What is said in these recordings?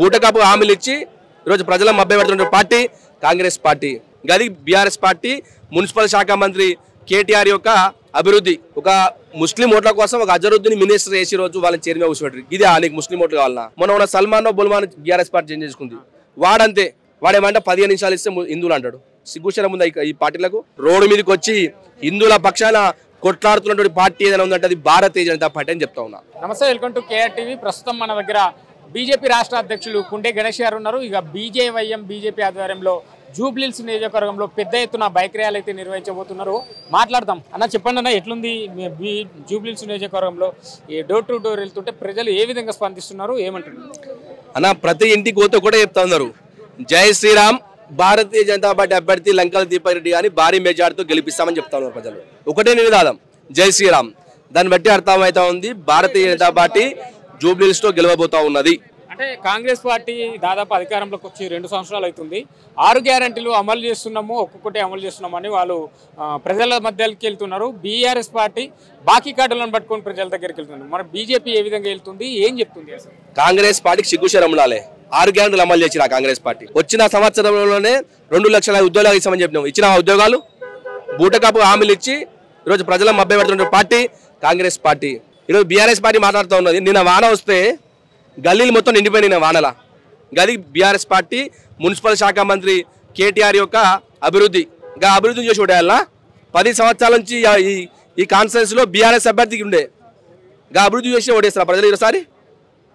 బూటకాపు హామీలు ఇచ్చి ఈరోజు ప్రజల మభ్యపెడుతున్న పార్టీ కాంగ్రెస్ పార్టీ. గది బీఆర్ఎస్ పార్టీ. మున్సిపల్ శాఖ మంత్రి కేటీఆర్ యొక్క అభివృద్ధి, ఒక ముస్లిం ఓట్ల కోసం ఒక అజరుద్దీన్ మినిస్టర్ చేసి రోజు వాళ్ళని చైర్మన్ కూర్చోబెట్టారు. ఇది నీకు ముస్లిం ఓట్లు కావాలన్నా? మొన్న సల్మాన్ బుల్మాన్ బీఆర్ఎస్ పార్టీ చేంజ్ చేసుకుంది. వాడంతే, వాడేమంటే 15 నిమిషాలు ఇస్తే హిందువులు అంటాడు. సిగ్గుశరం ఉంది ఈ పార్టీలకు. రోడ్డు మీదకి వచ్చి హిందువుల పక్షాన కొట్లాడుతున్నటువంటి పార్టీ ఏదైనా ఉందంటే అది భారతీయ జనతా పార్టీ అని చెప్తా ఉన్నా. నమస్తే, వెల్కమ్ టు కేఆర్ టీవీ. ప్రస్తుతం మన దగ్గర బీజేపీ రాష్ట్ర అధ్యక్షులు కుండే గణేష్ గారు ఉన్నారు. ఇక బీజేపీ ఆధ్వర్యంలో జూబ్లీహిల్స్ నియోజకవర్గంలో పెద్ద ఎత్తున బైక్ ర్యాలీ అయితే నిర్వహించబోతున్నారు. మాట్లాడదాం. అన్న, చెప్పండి అన్న, ఎట్లుంది జూబ్లీహిల్స్ నియోజకవర్గంలో ఈ డోర్ టు డోర్ వెళ్తుంటే ప్రజలు ఏ విధంగా స్పందిస్తున్నారు, ఏమంటున్నారు అన్న? ప్రతి ఇంటికి పోతే కూడా చెప్తా ఉన్నారు, జై శ్రీరామ్, భారతీయ జనతా పార్టీ అభ్యర్థి లంకల దీపారెడ్డి గారిని భారీ మెజార్టీతో గెలిపిస్తామని చెప్తా ఉన్నారు ప్రజలు. ఒకటే నినాదం, జై శ్రీరామ్. దాన్ని బట్టి అర్థమవుతా ఉంది భారతీయ జనతా పార్టీ జూబ్లీహిల్స్ లో గెలవబోతా ఉన్నది. అంటే కాంగ్రెస్ పార్టీ దాదాపు అధికారంలోకి వచ్చి 2 సంవత్సరాలు అవుతుంది. 6 గ్యారంటీలు అమలు చేస్తున్నాము, ఒక్కొక్కటి అమలు చేస్తున్నామని వాళ్ళు ప్రజల మధ్యలోకి వెళ్తున్నారు. బీఆర్ఎస్ పార్టీ బాకీ కార్డులను పట్టుకొని ప్రజల దగ్గరికి వెళ్తున్నారు. మరి బీజేపీ ఏ విధంగా వెళ్తుంది, ఏం చెప్తుంది అసలు? కాంగ్రెస్ పార్టీకి సిగ్గుశరం ఉండాలి. 6 గ్యారంటీలు అమలు చేసిన కాంగ్రెస్ పార్టీ వచ్చిన సంవత్సరంలోనే 2 లక్షల ఉద్యోగాలు ఇస్తామని చెప్పినాం. ఇచ్చిన ఉద్యోగాలు బూటకాపు హామీలు ఇచ్చి ఈరోజు ప్రజల మభ్యపెడుతున్న పార్టీ కాంగ్రెస్ పార్టీ. ఈరోజు బీఆర్ఎస్ పార్టీ మాట్లాడుతూ ఉన్నది. నిన్న వాన వస్తే గల్లీలు మొత్తం నిండిపోయిన వానల. గది బీఆర్ఎస్ పార్టీ. మున్సిపల్ శాఖ మంత్రి కేటీఆర్ యొక్క అభివృద్ధి, ఇంకా అభివృద్ధిని చేసి ఓటేయాలా? 10 సంవత్సరాల నుంచి ఈ కాన్ఫరెన్స్ లో బీఆర్ఎస్ అభ్యర్థికి ఉండే ఇంకా అభివృద్ధి చేసి ఓటేస్తారు ప్రజలు. ఈసారి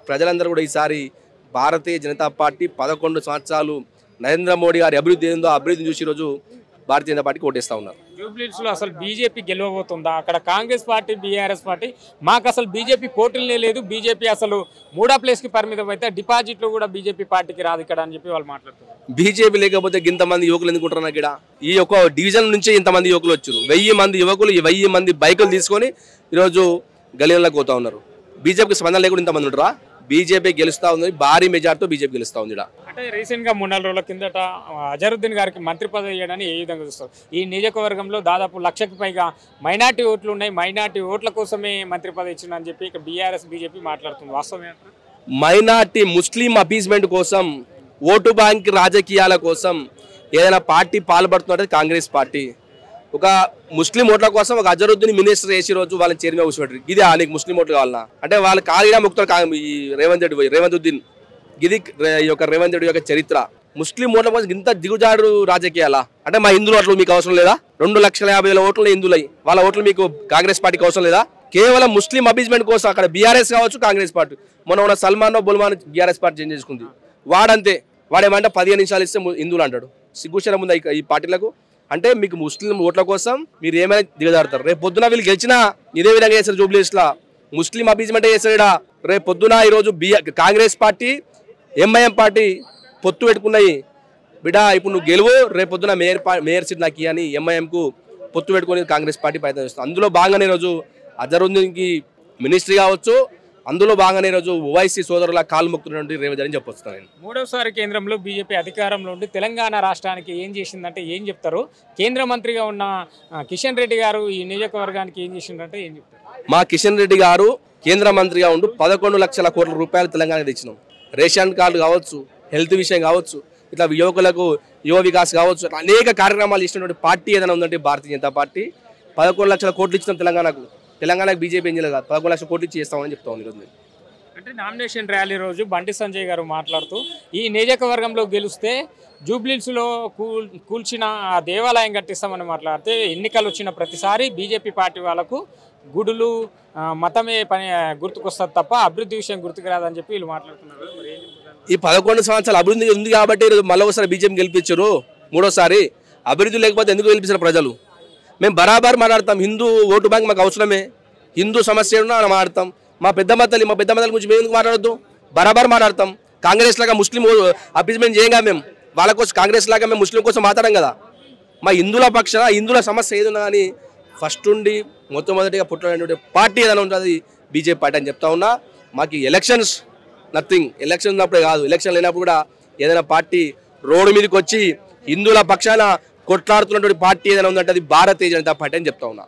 ప్రజలందరూ కూడా ఈసారి భారతీయ జనతా పార్టీ 11 సంవత్సరాలు నరేంద్ర మోడీ గారి అభివృద్ధి ఏందో అభివృద్ధిని చూసి ఈరోజు భారతీయ జనతా పార్టీకి ఓటేస్తా ఉన్నారు. జూబ్లీహిల్స్ లో అసలు బీజేపీ గెలవబోతుందా? అక్కడ కాంగ్రెస్ పార్టీ, బీఆర్ఎస్ పార్టీ, మాకు అసలు బీజేపీ పోటీలే లేదు, బీజేపీ అసలు 3వ ప్లేస్ కి పరిమితం అయితే డిపాజిట్లు కూడా బీజేపీ పార్టీకి రాదు ఇక్కడ అని చెప్పి వాళ్ళు మాట్లాడుతున్నారు. బీజేపీ లేకపోతే ఇంతమంది యువకులు ఎందుకుంటున్నారు? ఇక్కడ ఈ యొక్క డివిజన్ నుంచి ఇంతమంది యువకులు వచ్చారు. 1000 మంది యువకులు, 1000 మంది బైకులు తీసుకొని ఈరోజు గలీలకు పోతా ఉన్నారు. బీజేపీకి స్పందన లేకుండా ఇంతమంది ఉంటారా? బీజేపీ గెలుస్తా ఉంది, భారీ మెజార్టీతో బీజేపీ గెలుస్తా ఉంది. అంటే రీసెంట్ గా 3-4 రోజుల కిందట అజరుద్దీన్ గారికి మంత్రి పదవి ఇవ్వడానికి ఏ విధంగా చూస్తారు? ఈ నియోజకవర్గంలో దాదాపు 1,00,000కి పైగా మైనార్టీ ఓట్లు ఉన్నాయి. మైనార్టీ ఓట్ల కోసమే మంత్రి పదవి ఇచ్చిందని చెప్పి ఇక బీఆర్ఎస్, బీజేపీ మాట్లాడుతుంది. వాస్తవమే? మైనార్టీ ముస్లిం అపీస్మెంట్ కోసం, ఓటు బ్యాంక్ రాజకీయాల కోసం ఏదైనా పార్టీ పాల్పడుతున్నట్టు కాంగ్రెస్ పార్టీ. ఒక ముస్లిం ఓట్ల కోసం ఒక అజరుద్దీన్ మినిస్టర్ చేసి రోజు వాళ్ళని చైర్మన్ కూర్చోబెట్టారు. ఇది నీకు ముస్లిం ఓట్లు కావాలన్నా? అంటే వాళ్ళు ఖాళీగా ముక్తారు. ఈ రేవంతుద్దీన్ ఇది ఈ యొక్క రేవంత్ రెడ్డి యొక్క చరిత్ర. ముస్లిం ఓట్ల కోసం ఇంత దిగుజాడు రాజకీయాలా? అంటే మా హిందువుల ఓట్లు మీకు అవసరం లేదా? 2,50,000 ఓట్లు హిందువులై వాళ్ళ ఓట్లు మీకు కాంగ్రెస్ పార్టీకి అవసరం లేదా? కేవలం ముస్లిం అబీజ్మెంట్ కోసం అక్కడ బీఆర్ఎస్ కావచ్చు, కాంగ్రెస్ పార్టీ. మొన్న సల్మాన్ బుల్మాన్ బీఆర్ఎస్ పార్టీ చేంజ్ చేసుకుంది. వాడంతే, వాడేమంటే 15 నిమిషాలు ఇస్తే హిందువులు అంటాడు. సిగ్గుశరం ఉంది ఈ పార్టీలకు. అంటే మీకు ముస్లిం ఓట్ల కోసం మీరు ఏమైనా దిగజారుతారు. రేపు పొద్దున వీళ్ళు గెలిచినా ఇదే విధంగా చేస్తారు. జూబ్లీహిల్స్ లా ముస్లిం అబీజ్మెంట్ చేస్తాడా? రేపు పొద్దున ఈరోజు కాంగ్రెస్ పార్టీ, ఎంఐఎం పార్టీ పొత్తు పెట్టుకున్నాయి. బిడా ఇప్పుడు నువ్వు గెలువు, రేపు పొద్దున మేయర్ సీట్ నాకు అని ఎంఐఎంకు పొత్తు పెట్టుకుని కాంగ్రెస్ పార్టీ ప్రయత్నం చేస్తుంది. అందులో భాగంగానే ఈరోజు అజరుద్దీన్కి మినిస్ట్రీ కావచ్చు, అందులో భాగంగానే ఈరోజు ఓవైసీ సోదరుల కాలు మొక్కుతున్నటువంటి రేవంత్ అని చెప్పొస్తాను. 3వసారి కేంద్రంలో బీజేపీ అధికారంలో ఉండి తెలంగాణ రాష్ట్రానికి ఏం చేసిందంటే ఏం చెప్తారు? కేంద్ర మంత్రిగా ఉన్న కిషన్ రెడ్డి గారు ఈ నియోజకవర్గానికి ఏం చేసిందంటే ఏం చెప్తారు? మా కిషన్ రెడ్డి గారు కేంద్ర మంత్రిగా ఉంటూ 11 లక్షల కోట్ల రూపాయలు తెలంగాణకు తెచ్చినాం. రేషన్ కార్డు కావచ్చు, హెల్త్ విషయం కావచ్చు, ఇట్లా యువకులకు యువ వికాస్ కావచ్చు, అనేక కార్యక్రమాలు ఇచ్చినటువంటి పార్టీ ఏదైనా ఉందంటే భారతీయ జనతా పార్టీ. 11 లక్షల కోట్లు ఇచ్చినాం తెలంగాణకు. బీజేపీ ఏం చేయలేదు, 11 లక్షల కోట్లు ఇచ్చి చేస్తామని చెప్తా ఉంది ఈరోజు. అంటే నామినేషన్ ర్యాలీ రోజు బండి సంజయ్ గారు మాట్లాడుతూ ఈ నియోజకవర్గంలో గెలిస్తే జూబ్లీహిల్స్లో కూల్చిన ఆ దేవాలయం కట్టిస్తామని మాట్లాడితే, ఎన్నికలు వచ్చిన ప్రతిసారి బీజేపీ పార్టీ వాళ్ళకు గుడులు, మతమే పని గుర్తుకొస్తుంది తప్ప అభివృద్ధి విషయం గుర్తుకు రాదని చెప్పి వీళ్ళు మాట్లాడుతున్నారు. ఈ 11 సంవత్సరాల అభివృద్ధి ఉంది కాబట్టి మళ్ళీ ఒకసారి బీజేపీ గెలిపించారు. 3వసారి అభివృద్ధి లేకపోతే ఎందుకు గెలిపించారు ప్రజలు? మేము బరాబర్ మాట్లాడతాం. హిందూ ఓటు బ్యాంక్ మాకు అవసరమే. హిందూ సమస్య మాట్లాడతాం. మా పెద్ద మతల గురించి మేము ఎందుకు మాట్లాడద్దు? బరాబర్ మాట్లాడతాం. కాంగ్రెస్ లాగా ముస్లిం అపీజ్మెంట్ చేయంగా మేము వాళ్ళ కోసం, కాంగ్రెస్ లాగా మేము ముస్లిం కోసం మాట్లాడాం కదా. మా హిందువుల పక్షాన హిందువుల సమస్య ఏది ఉన్నా కానీ ఫస్ట్ ఉండి మొట్టమొదటిగా పుట్టినటువంటి పార్టీ ఏదైనా ఉంటుంది బీజేపీ పార్టీ అని చెప్తా ఉన్నా. మాకు ఎలక్షన్స్ నథింగ్. ఎలక్షన్ ఉన్నప్పుడే కాదు, ఎలక్షన్ లేనప్పుడు కూడా ఏదైనా పార్టీ రోడ్డు మీదకి వచ్చి హిందువుల పక్షాన కొట్లాడుతున్నటువంటి పార్టీ ఏదైనా ఉందంటే అది భారతీయ జనతా పార్టీ అని చెప్తా ఉన్నా.